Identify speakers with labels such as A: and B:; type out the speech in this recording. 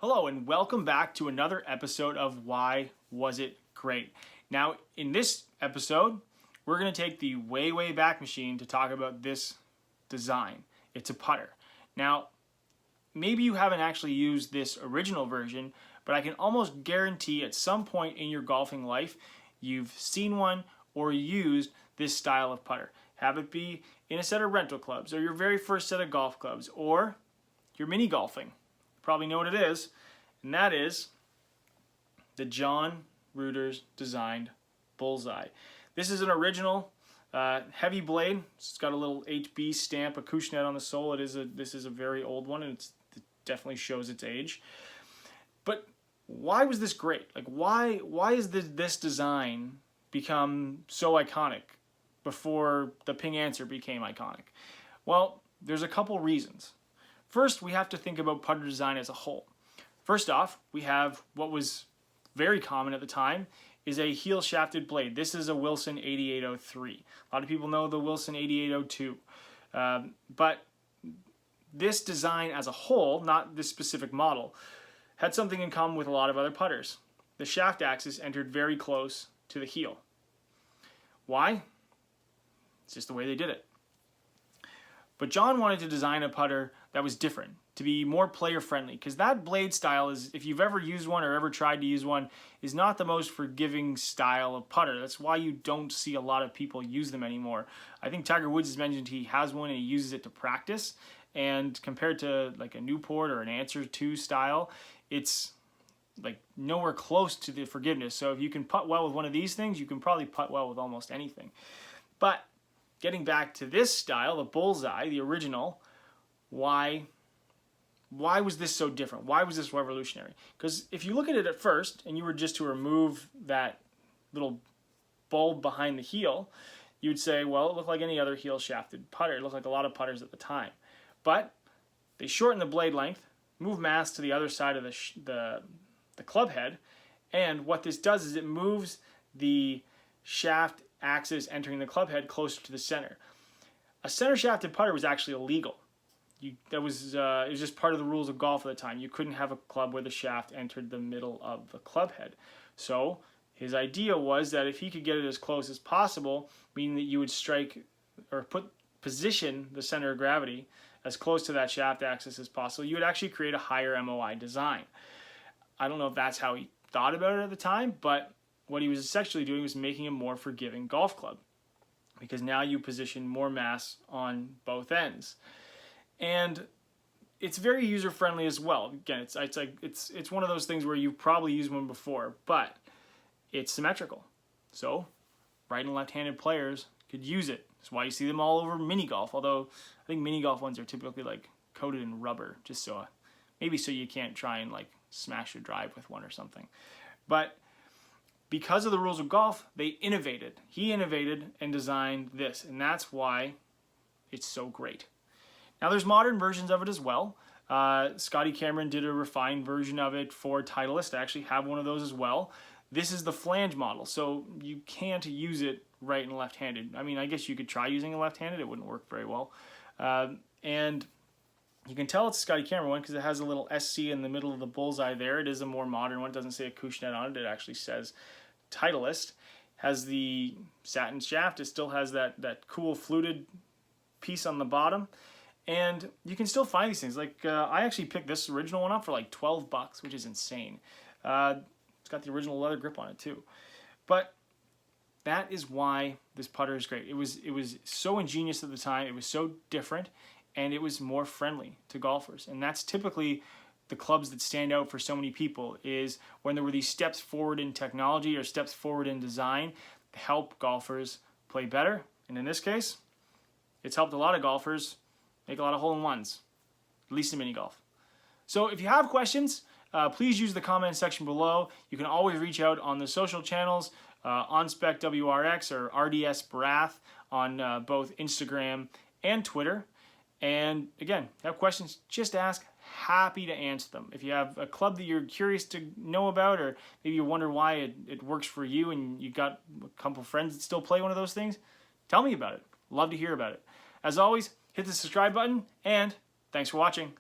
A: Hello and welcome back to another episode of Why Was It Great? Now in this episode we're going to take the way back machine to talk about this design. It's a putter. Now maybe you haven't actually used this original version, but I can almost guarantee at some point in your golfing life you've seen one or used this style of putter. Have it be in a set of rental clubs or your very first set of golf clubs or your mini golfing. Probably know what it is, and that is the John Reuter's designed Bullseye. This is an original heavy blade. It's got a little HB stamp, Acushnet on the sole. This is a very old one, and it definitely shows its age. But why was this great? Like why is this design become so iconic before the Ping Answer became iconic? Well, there's a couple reasons. First, we have to think about putter design as a whole. First off, we have what was very common at the time is a heel shafted blade. This is a Wilson 8803. A lot of people know the Wilson 8802. But this design as a whole, not this specific model, had something in common with a lot of other putters. The shaft axis entered very close to the heel. Why? It's just the way they did it. But John wanted to design a putter that was different, to be more player friendly, because that blade style is, if you've ever used one or ever tried to use one, is not the most forgiving style of putter. That's why you don't see a lot of people use them anymore. I think Tiger Woods has mentioned he has one and he uses it to practice, and compared to like a Newport or an Answer 2 style, it's like nowhere close to the forgiveness. So if you can putt well with one of these things, you can probably putt well with almost anything. But getting back to this style, the Bullseye, the original, why was this so different? Why was this revolutionary? Because if you look at it at first, and you were just to remove that little bulb behind the heel, you would say, well, it looked like any other heel shafted putter. It looked like a lot of putters at the time. But they shorten the blade length, move mass to the other side of the club head, and what this does is it moves the shaft axis entering the club head closer to the center. A center shafted putter was actually illegal. It was just part of the rules of golf at the time. You couldn't have a club where the shaft entered the middle of the club head. So his idea was that if he could get it as close as possible, meaning that you would strike or position the center of gravity as close to that shaft axis as possible, you would actually create a higher MOI design. I don't know if that's how he thought about it at the time, but what he was essentially doing was making a more forgiving golf club, because now you position more mass on both ends. And it's very user-friendly as well. Again, it's one of those things where you've probably used one before, but it's symmetrical. So right and left-handed players could use it. That's why you see them all over mini golf, although I think mini golf ones are typically like coated in rubber, just so maybe so you can't try and like smash your drive with one or something. But because of the rules of golf, they innovated. He innovated and designed this, and that's why it's so great. Now there's modern versions of it as well. Scottie Cameron did a refined version of it for Titleist. I actually have one of those as well. This is the flange model, so you can't use it right and left-handed. I mean, I guess you could try using it left-handed. It wouldn't work very well. And you can tell it's a Scottie Cameron one because it has a little SC in the middle of the bullseye there. It is a more modern one. It doesn't say Acushnet on it. It actually says Titleist. Has the satin shaft. It still has that cool fluted piece on the bottom. And you can still find these things. Like I actually picked this original one up for like $12, which is insane. It's got the original leather grip on it too. But that is why this putter is great. It was so ingenious at the time. It was so different, and it was more friendly to golfers. And that's typically the clubs that stand out for so many people, is when there were these steps forward in technology or steps forward in design to help golfers play better. And in this case, it's helped a lot of golfers make a lot of hole-in-ones, at least in mini golf. So if you have questions, please use the comment section below. You can always reach out on the social channels, OnSpecWRX or RDS Brath on both Instagram and Twitter. And again, if you have questions, just ask. Happy to answer them. If you have a club that you're curious to know about, or maybe you wonder why it works for you and you got a couple friends that still play one of those things, tell me about it. Love to hear about it. As always, hit the subscribe button, and thanks for watching.